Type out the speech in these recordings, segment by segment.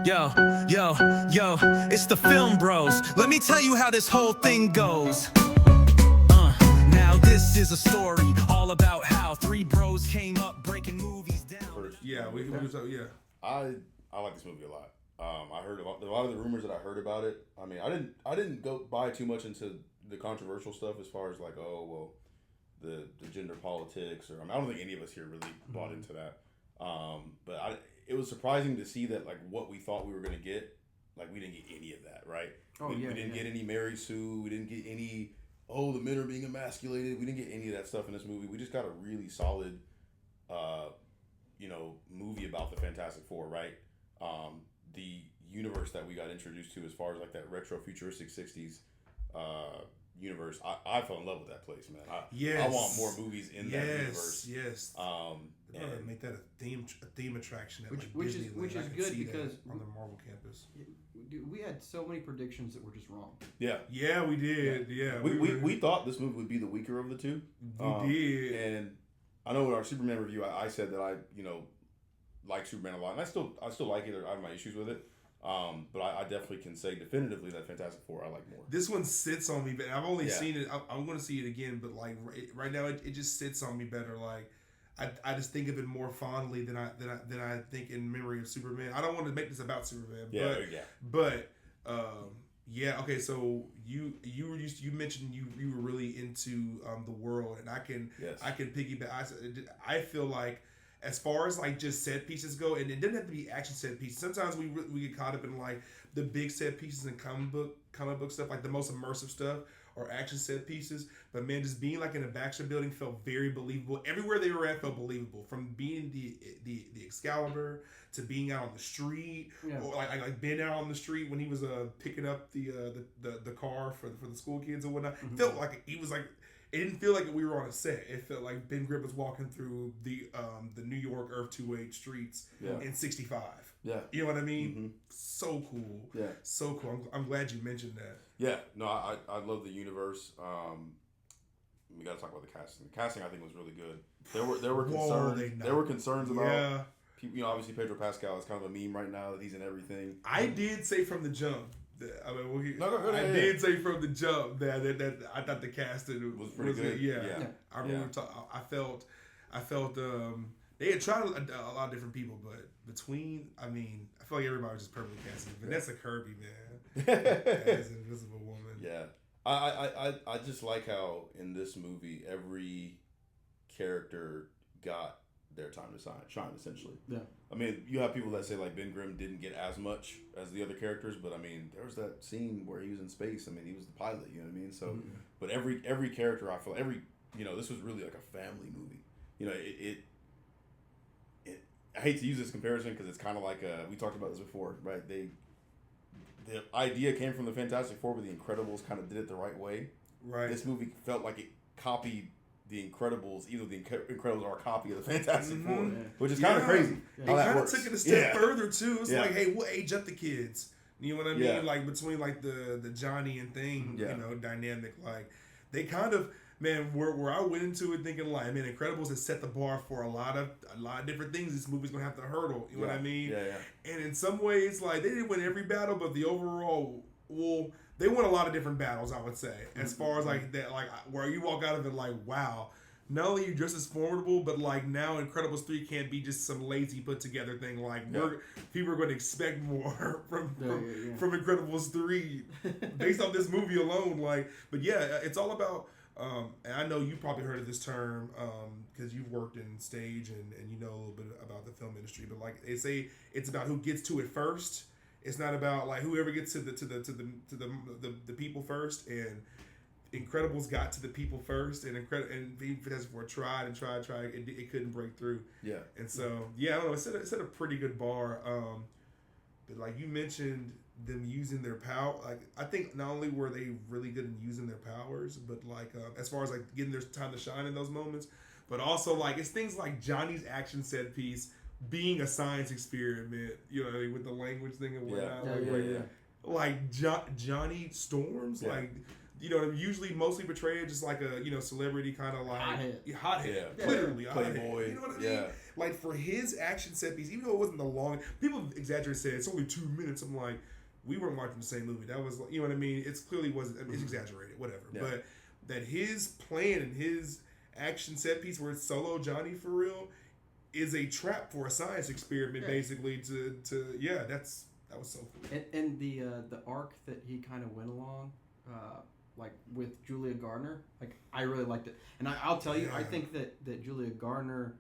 Yo, yo, it's the FilmBros. Let me tell you how this whole thing goes. Now this is a story all about how three bros came up breaking movies down. Yeah, yeah. I like this movie a lot. I heard a lot of the rumors that I heard about it. I mean, I didn't go buy too much into the controversial stuff as far as like, oh well, the gender politics, or I don't think any of us here really bought into that. But it was surprising to see that like what we thought we were gonna get, like we didn't get any of that, right? We didn't get any Mary Sue. We didn't get any. Oh, the men are being emasculated. We didn't get any of that stuff in this movie. We just got a really solid, movie about the Fantastic Four, right? The universe that we got introduced to, as far as like that retro futuristic '60s universe, I fell in love with that place, man. I want more movies in that universe. Yes. And make that a theme attraction at which is good because on the Marvel campus. Dude, we had so many predictions that were just wrong. Yeah, we did. Yeah, we thought this movie would be the weaker of the two. We did, and I know in our Superman review, I said that I like Superman a lot, and I still like it. I have my issues with it. But I definitely can say definitively that Fantastic Four I like more. This one sits on me, but I've only seen it. I'm going to see it again, but like right now, it just sits on me better. Like I just think of it more fondly than I think in memory of Superman. I don't want to make this about Superman, but okay. So you mentioned you were really into the world, and I can piggyback. I feel like, as far as like just set pieces go, and it doesn't have to be action set pieces. Sometimes we get caught up in like the big set pieces in comic book stuff, like the most immersive stuff or action set pieces. But man, just being like in a Baxter building felt very believable. Everywhere they were at felt believable. From being the Excalibur to being out on the street, or like being out on the street when he was picking up the car for the school kids and whatnot. Mm-hmm. Felt like he was like. It didn't feel like we were on a set. It felt like Ben Grimm was walking through the New York Earth 2-8 streets in '65. Yeah, you know what I mean. Mm-hmm. So cool. Yeah, so cool. I'm glad you mentioned that. Yeah, no, I love the universe. We got to talk about the casting. The casting I think was really good. There were concerns. There were concerns about. People, obviously Pedro Pascal is kind of a meme right now that he's in everything. I did say from the jump. I mean, I did say from the jump that I thought the casting was pretty good. I remember. I felt they had tried a lot of different people, but I feel like everybody was just perfectly casted. Vanessa Kirby, man, as an Invisible Woman. Yeah, I just like how in this movie every character got their time to shine, essentially. Yeah. I mean, you have people that say like Ben Grimm didn't get as much as the other characters, but I mean, there was that scene where he was in space. I mean, he was the pilot, you know what I mean? So, but every character, I feel this was really like a family movie. You know, I hate to use this comparison because it's kind of like we talked about this before, right? The idea came from the Fantastic Four, but the Incredibles kind of did it the right way. Right. This movie felt like it copied the Incredibles, either the Incredibles are a copy of the Fantastic Four, which is kind of crazy. They kind of took it a step further too. It's like, hey, we'll age up the kids. You know what I mean? Yeah. Like between like the Johnny and Thing, dynamic. Like they kind of, man, where I went into it thinking like, man, Incredibles has set the bar for a lot of different things. This movie's gonna have to hurdle. You know what I mean? Yeah. And in some ways, like they didn't win every battle, but the overall, they won a lot of different battles, I would say, as far as like that, like where you walk out of it like, wow, not only are you just as formidable, but like now Incredibles 3 can't be just some lazy put together thing. Like people are going to expect more from Incredibles 3 based on this movie alone. Like, but yeah, it's all about. And I know you probably heard of this term because you've worked in stage and you know a little bit about the film industry. But like they say, it's about who gets to it first. It's not about like whoever gets to the people first, and Incredibles got to the people first, and Fantastic Four tried, it couldn't break through. Yeah, and so I don't know, it set a pretty good bar. But like you mentioned, them using their power, like I think not only were they really good in using their powers, but like as far as like getting their time to shine in those moments, but also like it's things like Johnny's action set piece being a science experiment, you know, with the language thing and whatnot. Like Johnny Storms, like you know, usually mostly portrayed just like a, you know, celebrity kind of like hothead, yeah. literally Playboy. You know what I mean? Like for his action set piece, even though it wasn't the long, people exaggerate, say it's only 2 minutes. I'm like, we weren't watching the same movie. That was, you know what I mean? It's clearly wasn't. I mean, it's exaggerated, whatever. Yeah. But that his plan and his action set piece, where it's solo Johnny for real, is a trap for a science experiment, basically. That was so cool. And the arc that he kind of went along, like with Julia Garner, like I really liked it. And I'll tell you, I think that Julia Garner,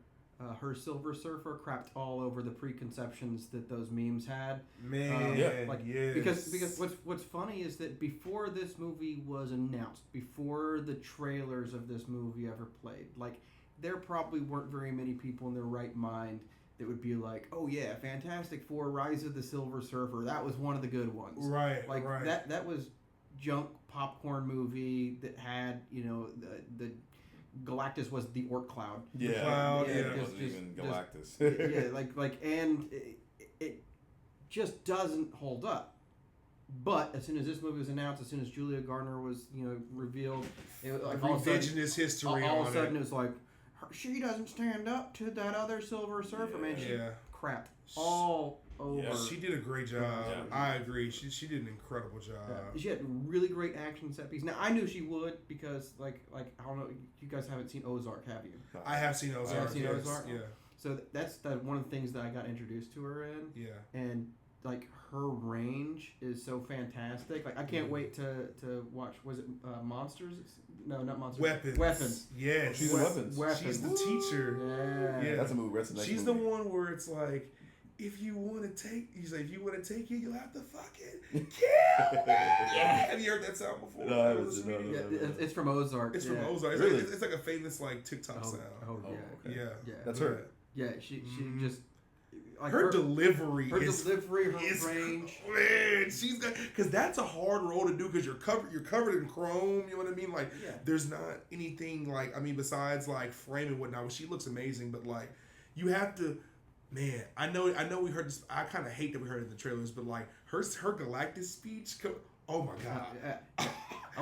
her Silver Surfer, crapped all over the preconceptions that those memes had. Because what's funny is that before this movie was announced, before the trailers of this movie ever played, like there probably weren't very many people in their right mind that would be like, oh yeah, Fantastic Four: Rise of the Silver Surfer, that was one of the good ones. Right. Like that was junk popcorn movie that had, you know, the Galactus was the Orc Cloud. It wasn't even Galactus. And it just doesn't hold up. But as soon as this movie was announced, as soon as Julia Garner was, you know, revealed, it was like revisionist history. All of a sudden, it was like, she doesn't stand up to that other Silver Surfer, man. She crapped all over. Yeah, she did a great job. I agree. She did an incredible job. She had really great action set piece. Now I knew she would because like I don't know, you guys haven't seen Ozark, have you? I have seen Ozark. Ozark? Yeah. So that's one of the things that I got introduced to her in. Yeah. And like her range is so fantastic. Like I can't wait to watch. Was it Monsters? No, not Monsters. Weapons. Yes. She's Weapons. She's the teacher. Yeah. That's a movie. That's the next She's movie. the one where it's like, if you want to take it, you'll have to fuck it. Kill me. Have you heard that sound before? No, I haven't. It's from Ozark. It's from Ozark. Really? It's like a famous like TikTok sound. Okay. Yeah. That's her. Yeah, she just. Like her delivery, her range. Man, she's got, because that's a hard role to do because you're covered in chrome. You know what I mean? Like, there's not anything like, I mean, besides like frame and whatnot. Well, she looks amazing, but like, you have to. Man, I know we heard this. I kind of hate that we heard it in the trailers, but like her Galactus speech. Oh my god!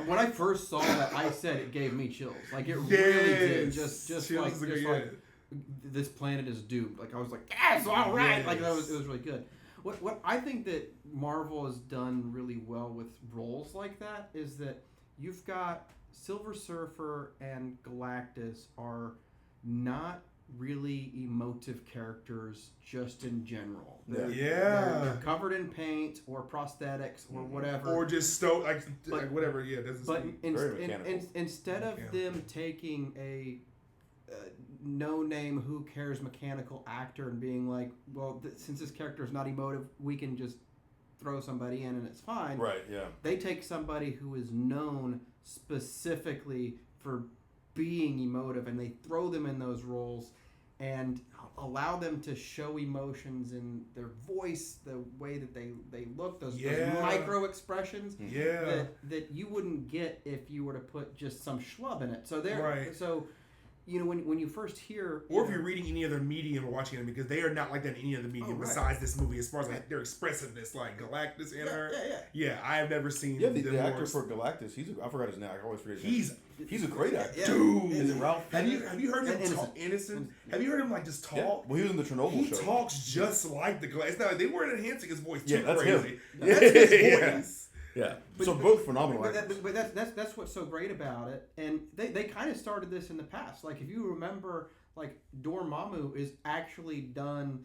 When I first saw that, I said it gave me chills. Like it really did. Just like this planet is doomed. Like I was like, yes, all right. Yes. Like it was really good. What I think that Marvel has done really well with roles like that is that you've got Silver Surfer and Galactus are not really emotive characters just in general. They're covered in paint or prosthetics or whatever. Or just like whatever. Yeah, doesn't. But instead of them taking a no-name, who cares mechanical actor and being like, well, since this character is not emotive, we can just throw somebody in and it's fine. Right, yeah. They take somebody who is known specifically for being emotive and they throw them in those roles and allow them to show emotions in their voice, the way that they look, those micro expressions that you wouldn't get if you were to put just some schlub in it. So so you know, when you first hear... Or if you're reading any other medium or watching them, because they are not like that in any other medium besides this movie, as far as like their expressiveness, like Galactus and her. Yeah, I have never seen... Yeah, the actor for Galactus, I forgot his name. I always forget his name. He's a great actor. Yeah. Dude! Is it Ralph? Have you heard him talk? Innocent? Have you heard him like just talk? Yeah. Well, he was in the Chernobyl show. He talks just like the Galactus. Now, they weren't enhancing his voice too that's crazy. Him. That's his voice. Yeah, so both phenomenal. But that's what's so great about it, and they kind of started this in the past. Like if you remember, like Dormammu is actually done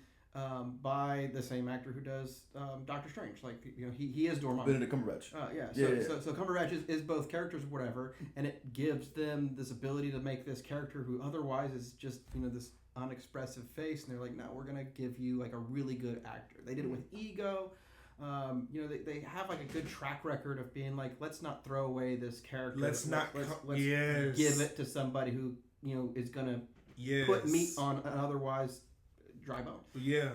by the same actor who does Doctor Strange. Like you know he is Dormammu. Benedict Cumberbatch. So Cumberbatch is both characters or whatever, and it gives them this ability to make this character who otherwise is just this unexpressive face, and they're like, no, we're gonna give you like a really good actor. They did it with Ego. They have like a good track record of being like, let's not throw away this character. Let's give it to somebody who is gonna put meat on an otherwise dry bone. Yeah.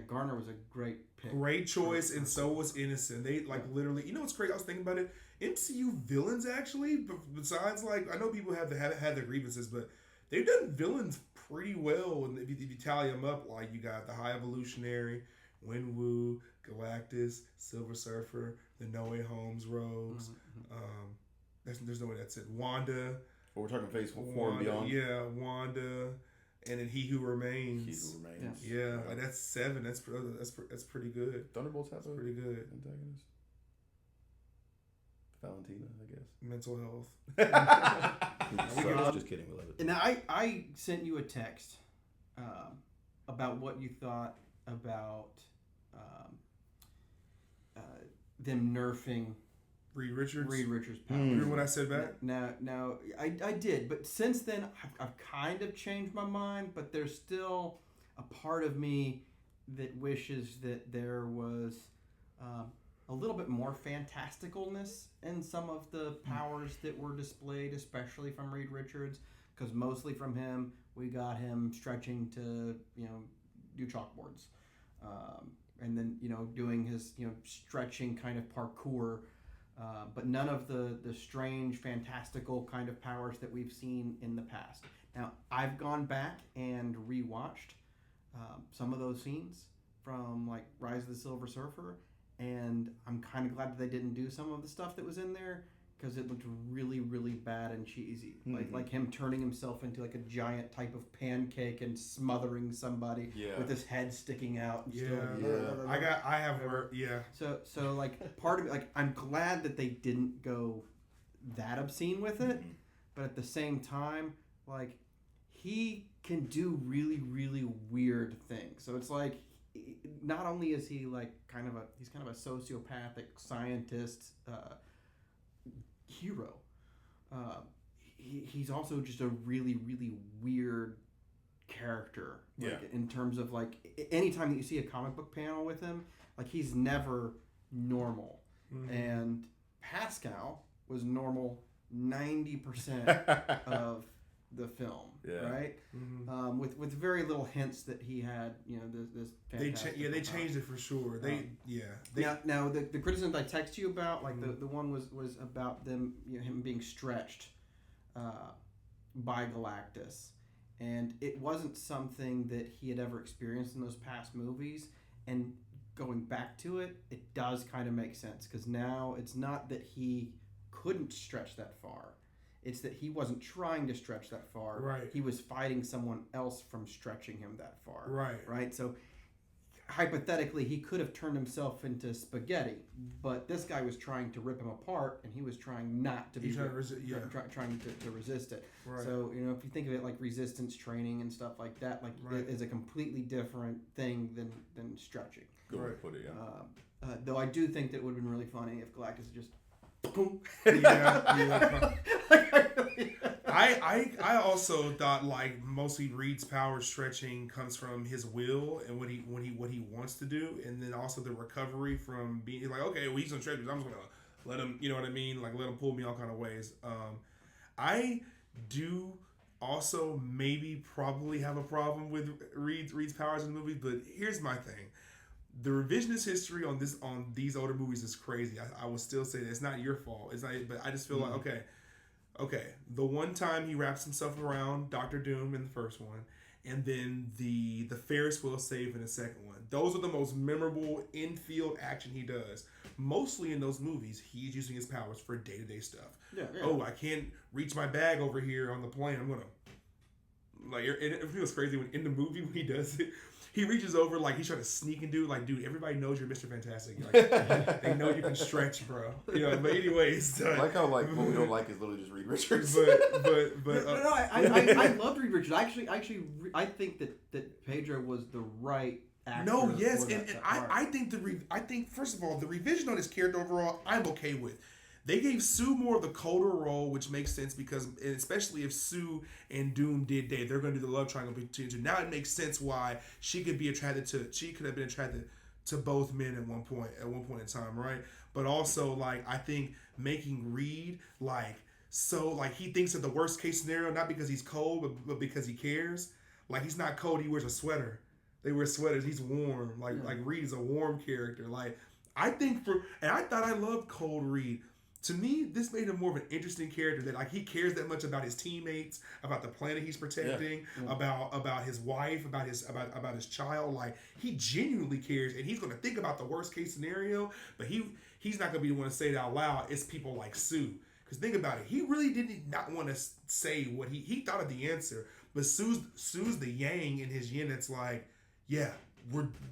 Garner was a great pick. Great choice, and so was Innocent. They literally. You know what's crazy? I was thinking about it. MCU villains actually, besides like I know people have had their grievances, but they've done villains pretty well. And if you tally them up, like you got the High Evolutionary, Wenwu, Galactus, Silver Surfer, the No Way Homes Rogues. There's no way that's it. Wanda. Well, we're talking Phase 4 and beyond. Yeah, Wanda, and then He Who Remains. He Who Remains. Yeah, like that's 7. That's pretty good. Thunderbolts have pretty good antagonist. Valentina, I guess. Mental health. Just kidding. We love it. And I sent you a text about what you thought about them nerfing Reed Richards' power. Remember what I said back? Now, I did, but since then I've kind of changed my mind. But there's still a part of me that wishes that there was a little bit more fantasticalness in some of the powers that were displayed, especially from Reed Richards, because mostly from him we got him stretching to do chalkboards, and then doing his stretching kind of parkour. But none of the strange, fantastical kind of powers that we've seen in the past. Now, I've gone back and rewatched some of those scenes from like Rise of the Silver Surfer, and I'm kind of glad that they didn't do some of the stuff that was in there because it looked really, really bad and cheesy. Like him turning himself into like a giant type of pancake and smothering somebody with his head sticking out. And I have heard. Yeah. So like part of it, like I'm glad that they didn't go that obscene with it, but at the same time, like he can do really, really weird things. So it's like not only is he like he's kind of a sociopathic scientist hero, he's also just a really, really weird character. Like, in terms of like anytime that you see a comic book panel with him, like he's never normal. And Pascal was normal 90% of the film, right? With very little hints that he had, this. They changed it for sure. Now the criticism I text you about, like the one was about them, him being stretched by Galactus, and it wasn't something that he had ever experienced in those past movies. And going back to it, it does kind of make sense because now it's not that he couldn't stretch that far. It's that he wasn't trying to stretch that far. Right. He was fighting someone else from stretching him that far. Right. Right. So hypothetically, he could have turned himself into spaghetti, but this guy was trying to rip him apart, and he was trying not to be trying to resist it. Right. So if you think of it like resistance training and stuff like that, like it is a completely different thing than stretching. Good way to put it. Yeah. Though I do think that it would have been really funny if Galactus had just. I also thought like mostly Reed's power stretching comes from his will and what he wants to do, and then also the recovery from being like, okay, well, he's gonna stretch, I'm just gonna let him, you know what I mean, like let him pull me all kind of ways. I do also probably have a problem with Reed's powers in the movie, but here's my thing. The revisionist history on these older movies is crazy. I will still say that it's not your fault. It's not, but I just feel like okay. The one time he wraps himself around Doctor Doom in the first one, and then the Ferris wheel save in the second one. Those are the most memorable in-field action he does. Mostly in those movies, he's using his powers for day-to-day stuff. Yeah. Oh, I can't reach my bag over here on the plane. I'm gonna like. It feels crazy when in the movie when he does it. He reaches over like he's trying to sneak and do like, dude, everybody knows you're Mr. Fantastic. Like, they know you can stretch, bro. But anyways, I like how like what we don't like is literally just Reed Richards. I loved Reed Richards. I think that Pedro was the right actor. No, yes, and I think first of all the revision on his character overall I'm okay with. They gave Sue more of the colder role, which makes sense because, especially if Sue and Doom did date, they're going to do the love triangle between the two. Now it makes sense why she could have been attracted to both men at one point in time, right? But also, like, I think making Reed he thinks of the worst case scenario, not because he's cold, but because he cares. Like, he's not cold, he wears a sweater. They wear sweaters, he's warm. Like Reed is a warm character. Like, I thought I loved Cold Reed. to me, this made him more of an interesting character. That like he cares that much about his teammates, about the planet he's protecting, about his wife, about his child. Like he genuinely cares, and he's going to think about the worst case scenario. But he's not going to be the one to say it out loud. It's people like Sue. Because think about it, he really did not want to say what he thought of the answer. But Sue's the yang and his yin. It's like, yeah,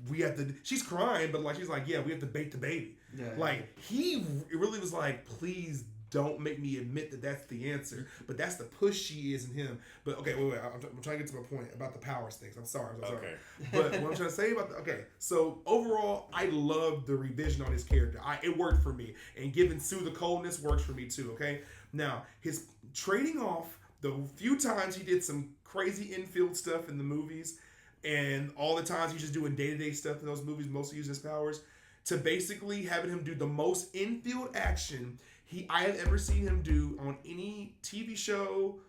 we have to. She's crying, but like she's like, yeah, we have to bake the baby. Yeah, like he really was like, please don't make me admit that that's the answer. But that's the push she is in him. But okay, wait. I'm trying to get to my point about the powers things. I'm sorry. Okay. But what I'm trying to say about so overall, I loved the revision on his character. It worked for me, and giving Sue the coldness works for me too. Okay, now his trading off the few times he did some crazy infield stuff in the movies, and all the times he's just doing day-to-day stuff in those movies, mostly using his powers, to basically having him do the most infield action I have ever seen him do on any TV show,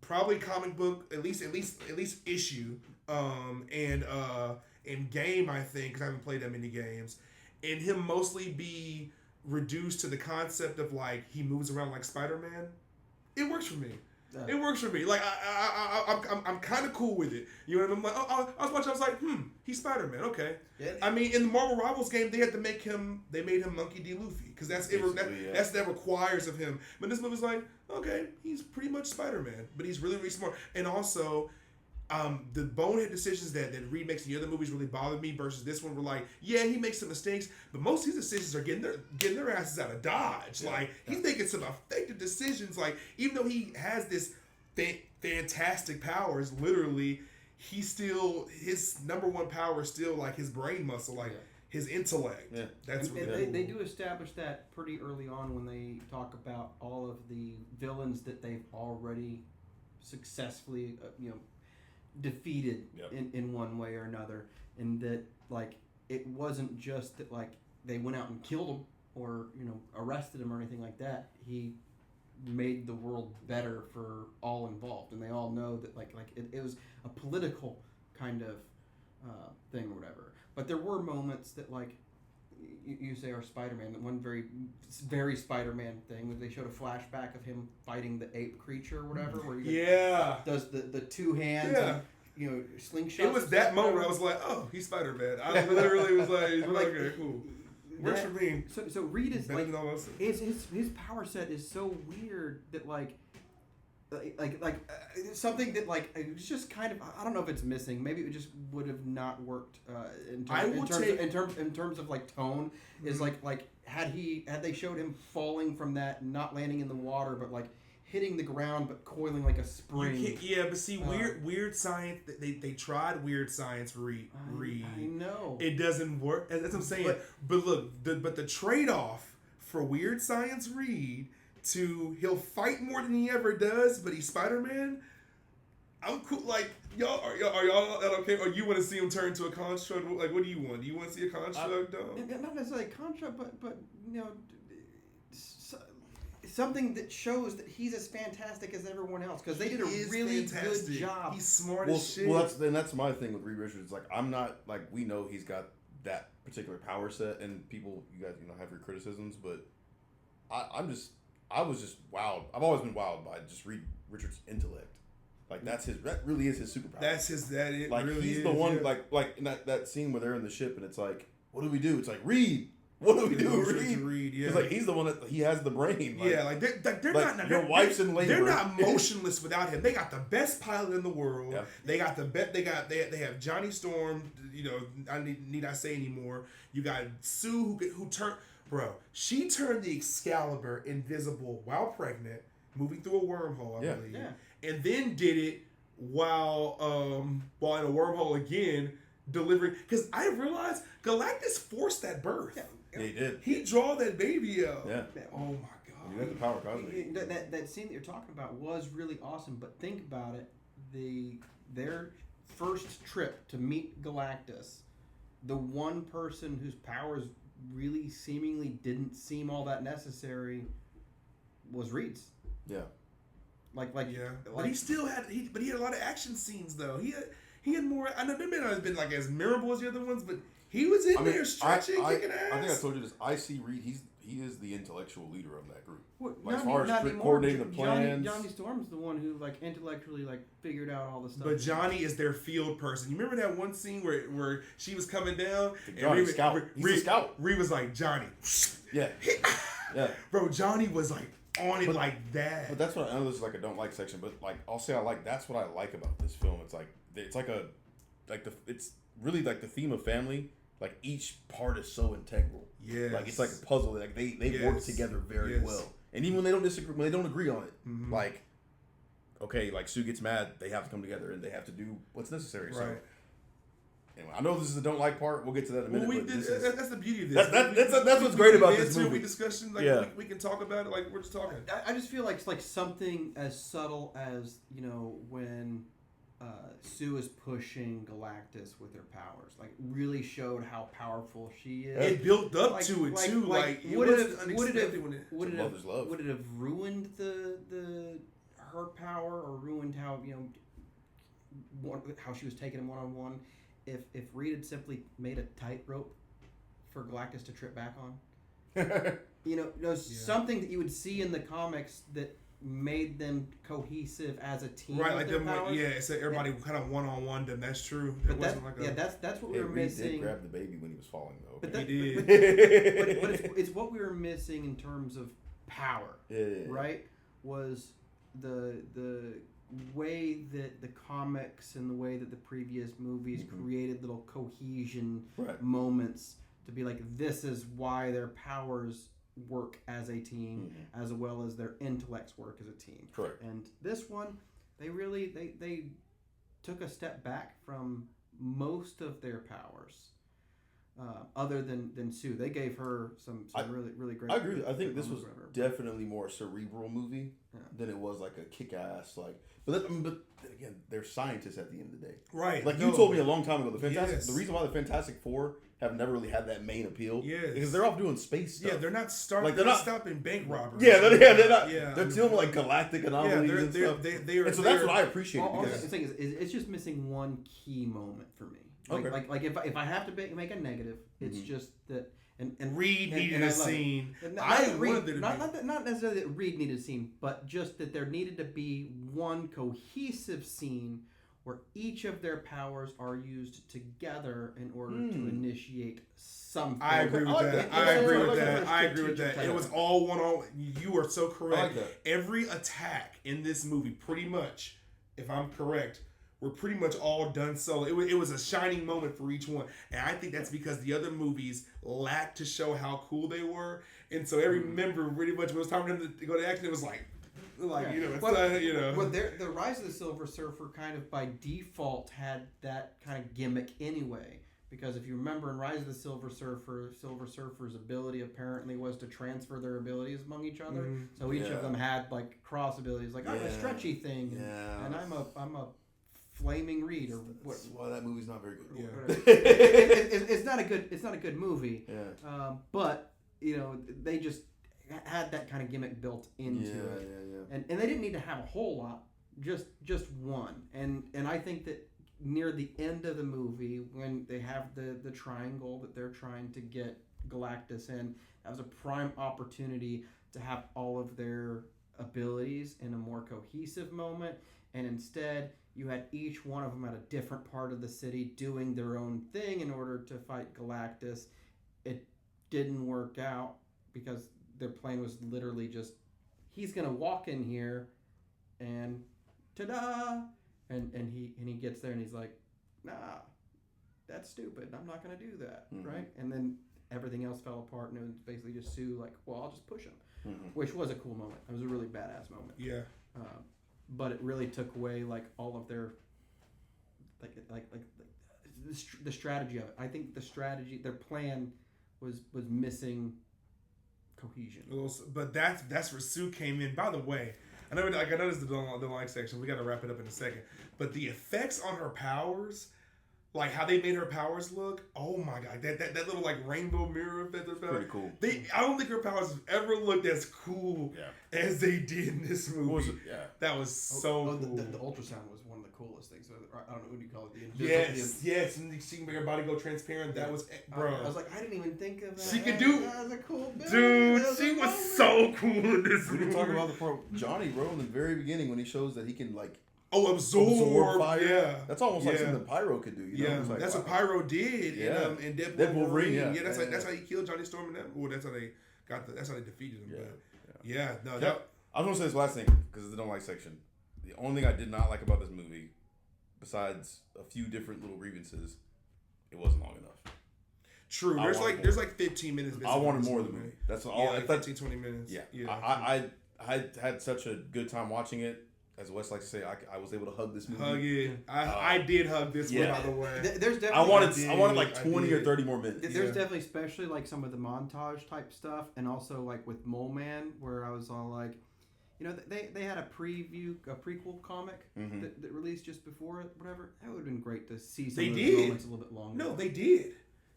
probably comic book, at least issue, and game, I think, because I haven't played that many games, and him mostly be reduced to the concept of like he moves around like Spider-Man. It works for me. It works for me. Like I'm kind of cool with it. You know what I mean? I'm like, I was watching. I was like, he's Spider-Man. Okay. Yeah. I mean, in the Marvel Rivals game, they made him Monkey D. Luffy because that's that requires of him. But this movie's like, okay, he's pretty much Spider-Man, but he's really, really smart. And also, the bonehead decisions that Reed makes in the other movies really bothered me versus this one were like, yeah, he makes some mistakes, but most of these decisions are getting their asses out of Dodge. Yeah. Like, he's making some effective decisions. Like, even though he has this fantastic powers, literally, his number one power is still like his brain muscle, like his intellect. Yeah. That's really cool. They do establish that pretty early on when they talk about all of the villains that they've already successfully, defeated in one way or another, and that like it wasn't just that like they went out and killed him or arrested him or anything like that. He made the world better for all involved, and they all know that like it was a political kind of thing or whatever. But there were moments that like you say are Spider-Man. That one very very Spider-Man thing was they showed a flashback of him fighting the ape creature or whatever, where he does the two hands and slingshot. It was that moment where I was like, oh, he's Spider-Man. I literally was like, okay, cool. Works for me. So Reed is like his power set is so weird that like something that like it's just kind of, I don't know if it's missing. Maybe it just would have not worked in terms of like tone. Is like had they showed him falling from that, not landing in the water, but like hitting the ground but coiling like a spring. But see, weird science. They tried weird science. Reed. I know it doesn't work. That's what I'm saying. But look, the trade off for weird science Reed to he'll fight more than he ever does, but he's Spider-Man. I'm cool. Like y'all are y'all okay? Or you want to see him turn into a construct? Like, what do you want? Do you want to see a construct? Not necessarily a construct, but something that shows that he's as fantastic as everyone else, because they did a really good job. He's smart as shit. Well, that's my thing with Reed Richards. Like, I'm not like, we know he's got that particular power set, and people, you guys, have your criticisms, but I was just wowed. I've always been wowed by just Reed Richards' intellect. Like, that really is his superpower. He's the one, like in that scene where they're in the ship and it's like, what do we do? It's like, Reed, what do we do, Reed? Because like he's the one that he has has the brain. Like, they're like, not. Your wife's in labor. They're not motionless without him. They got the best pilot in the world. Yeah. They got They have Johnny Storm. I need I say anymore. You got Sue who turned. Bro, she turned the Excalibur invisible while pregnant, moving through a wormhole, I believe. Yeah. And then did it while in a wormhole again, delivering. Because I realized Galactus forced that birth. Yeah, he did. He draw that baby out. Yeah. Oh my god. You got the power cosmic. That scene that you're talking about was really awesome, but think about it. Their first trip to meet Galactus, the one person whose powers really seemingly didn't seem all that necessary was Reed's. Yeah. But he still had he had a lot of action scenes though. He had more. I know they may not have been like as memorable as the other ones, but He was in there stretching, kicking ass. I think I told you this. I see Reed. He is the intellectual leader of that group. Like, as far as coordinating the plans. Johnny Storm's the one who like intellectually like figured out all the stuff. But Johnny is their field person. You remember that one scene where she was coming down? Johnny scout. He's a scout. Reed was like, Johnny. Yeah. Yeah. Bro, Johnny was like on it like that. But that's what I know. This is like a don't like section, but like I'll say I like. That's what I like about this film. It's really like the theme of family. Like each part is so integral. Yeah. Like it's like a puzzle. Like they work together very well. And even when they don't disagree, when they don't agree on it, like okay, like Sue gets mad, they have to come together and they have to do what's necessary. Right. So anyway, I know this is the don't like part. We'll get to that in a minute. That's the beauty of this. That's what's great about this movie. We discussion, we can talk about it. Like we're just talking. I just feel like it's like something as subtle as when Sue is pushing Galactus with her powers. Like really showed how powerful she is. It built up to it too. Would it have ruined her power or ruined how how she was taking him one-on-one if Reed had simply made a tightrope for Galactus to trip back on? Something that you would see in the comics that made them cohesive as a team. Right, like them. So everybody kind of one-on-one them. That's true. But that's what we were missing. Reed did grab the baby when he was falling, though. But he did. But it's what we were missing in terms of power. Yeah. Right? Was the way that the comics and the way that the previous movies created little cohesion moments to be like, this is why their powers work as a team as well as their intellects work as a team. Correct. And this one, they really they took a step back from most of their powers. Other than Sue, they gave her some really great. I agree. I think this was definitely more a cerebral movie than it was like a kick-ass But again, they're scientists at the end of the day, right? Like you told me a long time ago, the reason why the Fantastic Four have never really had that main appeal, because they're off doing space stuff. Yeah, they're not stopping bank robbers. Yeah, they're not. Yeah, they're dealing with like galactic anomalies and stuff. And so that's what I appreciate. The thing is, it's just missing one key moment for me. Like if I have to make a negative, it's just that and Reed needed a scene. Not necessarily that Reed needed a scene, but just that there needed to be one cohesive scene where each of their powers are used together in order to initiate something. I agree with that. It was all one-on-one. You are so correct. Every attack in this movie, pretty much, if I'm correct, were pretty much all done solo. It was a shining moment for each one. And I think that's because the other movies lacked to show how cool they were. And so every member pretty much, when it was time for them to go to action, it was like the Rise of the Silver Surfer kind of by default had that kind of gimmick anyway. Because if you remember in Rise of the Silver Surfer's ability apparently was to transfer their abilities among each other. So each of them had like cross abilities, like I'm a stretchy thing, and I'm a flaming Reed, or what? That's why that movie's not very good. Yeah. It's not a good movie. Yeah. But they just had that kind of gimmick built into it. Yeah. And they didn't need to have a whole lot, just one. And I think that near the end of the movie, when they have the triangle that they're trying to get Galactus in, that was a prime opportunity to have all of their abilities in a more cohesive moment. And instead, you had each one of them at a different part of the city doing their own thing in order to fight Galactus. It didn't work out because their plan was literally just, he's gonna walk in here and ta-da, and he gets there and he's like, nah, that's stupid. I'm not gonna do that, right? And then everything else fell apart, and it was basically just Sue like, well, I'll just push him, which was a cool moment. It was a really badass moment. Yeah. But it really took away like all of their like the strategy of it. I think their plan was missing cohesion. But that's where Sue came in. By the way, I know this is the don't like section. We got to wrap it up in a second. But the effects on her powers, like how they made her powers look. Oh my god, that little like rainbow mirror effect. Pretty cool. I don't think her powers have ever looked as cool as they did in this movie. That was so cool. The ultrasound was one of the coolest things. I don't know what do you call it. Yes, and she can make her body go transparent. That was, bro. I was like, I didn't even think of that. She could do. That was a cool build. Dude, she was so cool in this movie. We didn't talk about the part Johnny, bro, in the very beginning when he shows that he can like. Absorb fire. Yeah, that's almost like something Pyro could do. You know? Like, that's what Pyro did. In Deadpool Wolverine. That's how he killed Johnny Storm in that. Well, that's how they That's how they defeated him. I was gonna say this last thing because it's the don't like section. The only thing I did not like about this movie, besides a few different little grievances, it wasn't long enough. True. There's like 15 minutes. I wanted more of the movie. That's all. Like 15, 20 minutes. Yeah. I had such a good time watching it. As Wes likes to say, I was able to hug this movie. Hug it. I did hug this one, by the way. There's definitely. I wanted like 20 or 30 more minutes. There's definitely, especially like some of the montage type stuff, and also like with Mole Man, where I was all like, you know, they had a prequel comic that released just before it, whatever. That would have been great to see some of those moments a little bit longer. No, they did.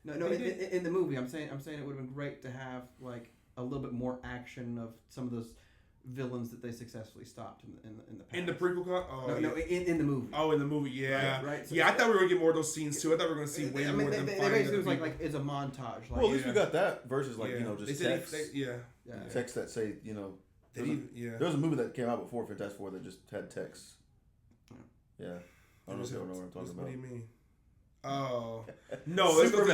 No, in the movie, I'm saying it would have been great to have like a little bit more action of some of those villains that they successfully stopped in the past. In the prequel cut? In the movie. Oh, in the movie, yeah. Right. So I thought we were going to get more of those scenes, too. I thought we were going to see way more of them fighting. Basically, it was like it's a montage. Like, well, at least we got that versus, like, just text. Text that say, there was a movie that came out before Fantastic Four that just had text. Yeah. I don't know if you know what I'm talking about. What do you mean? Oh. No, let's go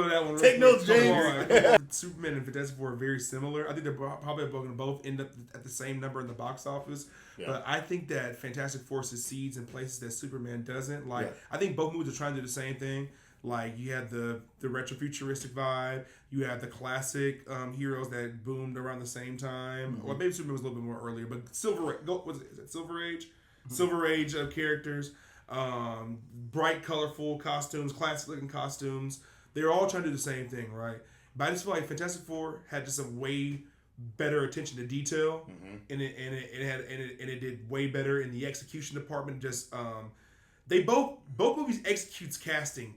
to that one. Take notes, James. Superman and Fantastic Four are very similar. I think they're probably going to both end up at the same number in the box office. Yeah. But I think that Fantastic Four succeeds in places that Superman doesn't. I think both movies are trying to do the same thing. Like, you had the retrofuturistic vibe. You have the classic heroes that boomed around the same time. Mm-hmm. Well, maybe Superman was a little bit more earlier. But Silver Age? Mm-hmm. Silver Age of characters. Bright, colorful costumes, classic looking costumes. They're all trying to do the same thing, right? But I just feel like Fantastic Four had just a way better attention to detail, and it did way better in the execution department. Just they both movies executes casting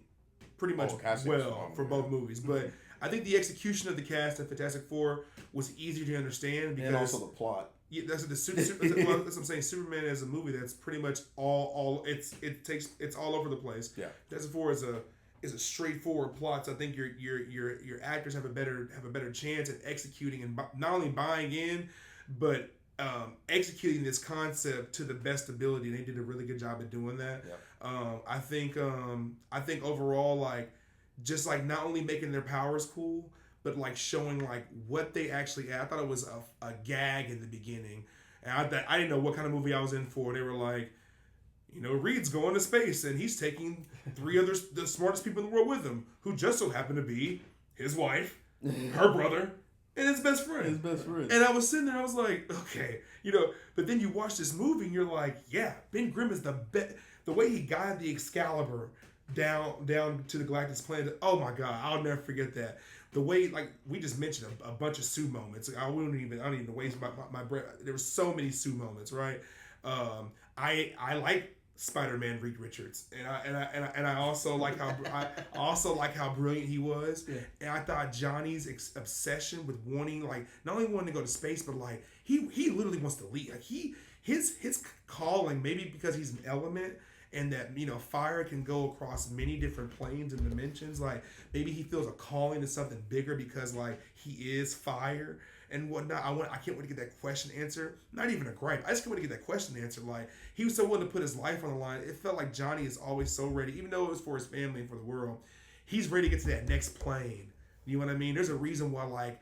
pretty much well for both movies, but I think the execution of the cast of Fantastic Four was easier to understand because and also the plot. Yeah, that's what I'm saying. Superman is a movie that's pretty much it's all over the place. Yeah, Fantastic Four is a straightforward plot. So I think your actors have a better chance at executing and not only buying in, but executing this concept to the best ability. And they did a really good job at doing that. Yeah. I think overall, like, just like not only making their powers cool, but like showing like what they actually had. I thought it was a gag in the beginning, and I didn't know what kind of movie I was in for. They were like, Reed's going to space, and he's taking the smartest people in the world with him, who just so happen to be his wife, her brother, and his best friend. And I was sitting there, I was like, okay, But then you watch this movie, and you're like, yeah, Ben Grimm is the best. The way he guided the Excalibur down to the Galactus planet. Oh my God, I'll never forget that. The way, like, we just mentioned a bunch of Sue moments. I don't even waste my breath. There were so many Sue moments, right? I like Spider-Man Reed Richards, and I also like how brilliant he was. Yeah. And I thought Johnny's obsession with wanting, like, not only wanting to go to space, but like he literally wants to lead. Like his calling, maybe because he's an element. And that, fire can go across many different planes and dimensions. Like, maybe he feels a calling to something bigger because, like, he is fire and whatnot. I can't wait to get that question answered. Not even a gripe. I just can't wait to get that question answered. Like, he was so willing to put his life on the line. It felt like Johnny is always so ready, even though it was for his family and for the world. He's ready to get to that next plane. You know what I mean? There's a reason why, like,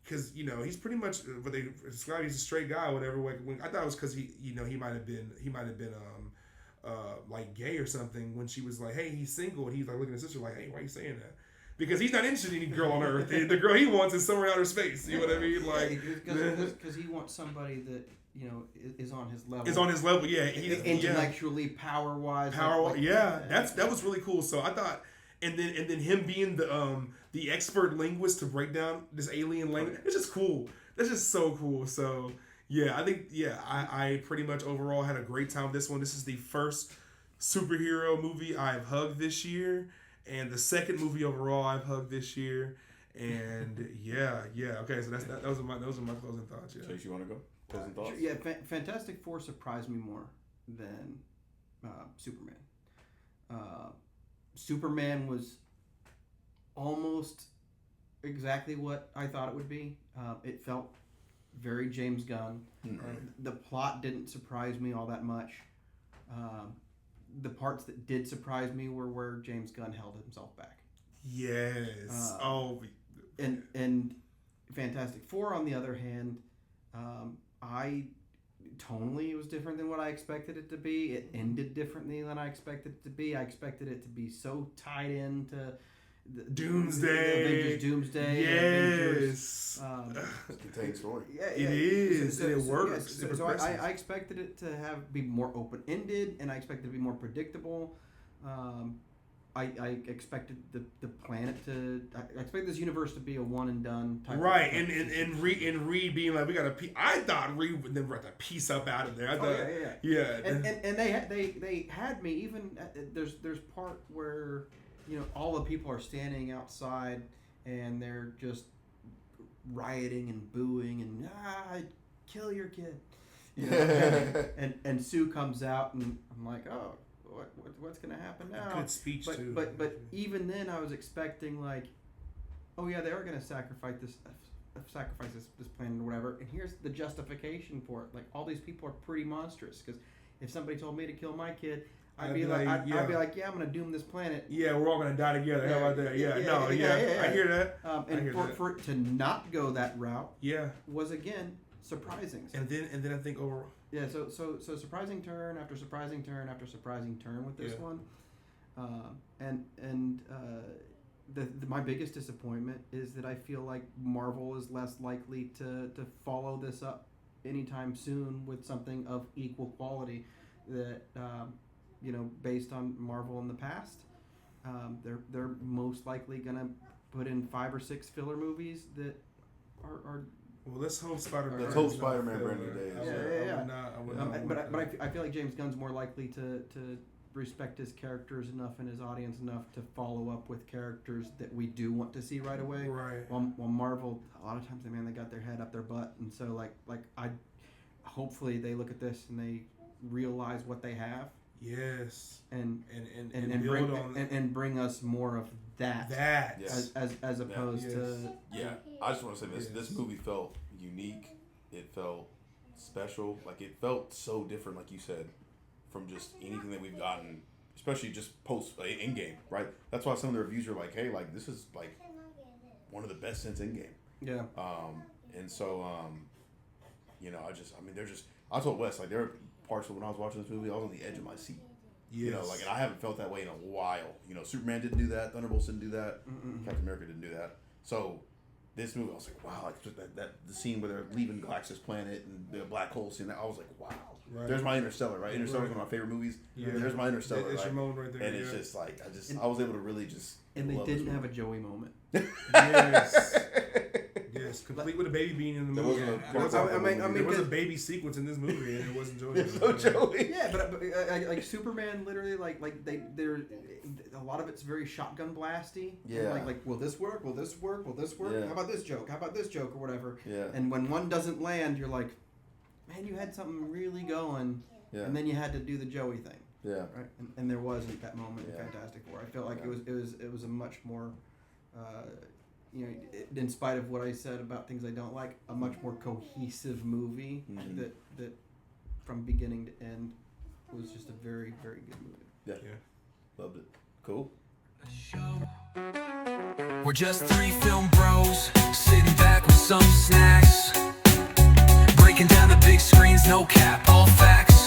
because he's pretty much what they describe. He's a straight guy or whatever. When I thought it was because he might have been like gay or something when she was like, hey, he's single, and he's like looking at his sister like, hey, why are you saying that? Because he's not interested in any girl on Earth. The girl he wants is somewhere in outer space. You know what I mean? Like, because he wants somebody that is on his level. Is on his level, yeah. Intellectually, power wise. That was really cool. So I thought, and then him being the expert linguist to break down this alien language, it's just cool. That's just so cool. So. Yeah, I think, I pretty much overall had a great time with this one. This is the first superhero movie I've hugged this year, and the second movie overall I've hugged this year. And yeah. Okay, so those are my closing thoughts. Yeah. Chase, you want to go? Closing thoughts? Yeah, Fantastic Four surprised me more than Superman. Superman was almost exactly what I thought it would be. It felt very James Gunn. The plot didn't surprise me all that much. The parts that did surprise me were where James Gunn held himself back. Yes. And Fantastic Four, on the other hand, tonally it was different than what I expected it to be. It ended differently than I expected it to be. I expected it to be so tied into Doomsday. Avengers Doomsday. Yes. It's a contained story. Yeah, it is. It works. So I expected it to be more open-ended, and I expected it to be more predictable. I expected the planet to. I expected this universe to be a one and done type. Right, and Reed being like, we got to. I thought Reed would never have to piece up out of there. I thought, yeah. And they had me even. There's part where all the people are standing outside and they're just rioting and booing and kill your kid. And Sue comes out and I'm like, oh. What's going to happen now? Good speech too. But even then, I was expecting like, oh yeah, they are going to sacrifice this planet or whatever. And here's the justification for it. Like all these people are pretty monstrous. Because if somebody told me to kill my kid, I'd be like, I'm going to doom this planet. Yeah, we're all going to die together. How about that? I hear that. For it to not go that route, was again surprising. And then I think overall. Yeah, so surprising turn after surprising turn after surprising turn with this one, my biggest disappointment is that I feel like Marvel is less likely to follow this up anytime soon with something of equal quality that based on Marvel in the past, they're most likely gonna put in 5 or 6 filler movies that are. Well, let's hope Spider-Man. Let's hope Spider-Man brand new days. But I feel like James Gunn's more likely to respect his characters enough and his audience enough to follow up with characters that we do want to see right away. Right. While Marvel, a lot of times, they got their head up their butt, and so hopefully they look at this and they realize what they have. Yes. And bring us more of that. Yes. As opposed to. Yeah, I just want to say this. This movie felt unique. It felt special. Like it felt so different, like you said, from just anything that we've gotten, especially just post in-game, right? That's why some of the reviews are like, hey, like this is like one of the best since in-game. Yeah. And so, I told Wes, like there are parts of when I was watching this movie, I was on the edge of my seat. Yes. And I haven't felt that way in a while. Superman didn't do that. Thunderbolts didn't do that. Captain America didn't do that. So this movie, I was like, wow, like just that the scene where they're leaving Galactus planet and the black hole scene. I was like, wow. Right. There's my Interstellar, right? Interstellar is one of my favorite movies. Yeah. There's my Interstellar. It's your moment right there. And it's just like I was able to really just. And they didn't have a Joey moment. Yes, complete with a baby being in the movie. There was a baby sequence in this movie, and it wasn't Joey. There's no Joey. Yeah, but like Superman, literally, they're a lot of it's very shotgun blasty. Yeah. Like will this work? Will this work? Will this work? Yeah. How about this joke? How about this joke or whatever? Yeah. And when one doesn't land, you're like, man, you had something really going, and then you had to do the Joey thing. Yeah. Right. And there wasn't that moment in Fantastic Four. I felt like it was a much more. In spite of what I said about things I don't like, a much more cohesive movie that from beginning to end was just a very, very good movie. Yeah. Loved it. Cool. We're just 3 film bros sitting back with some snacks, breaking down the big screens, no cap, all facts.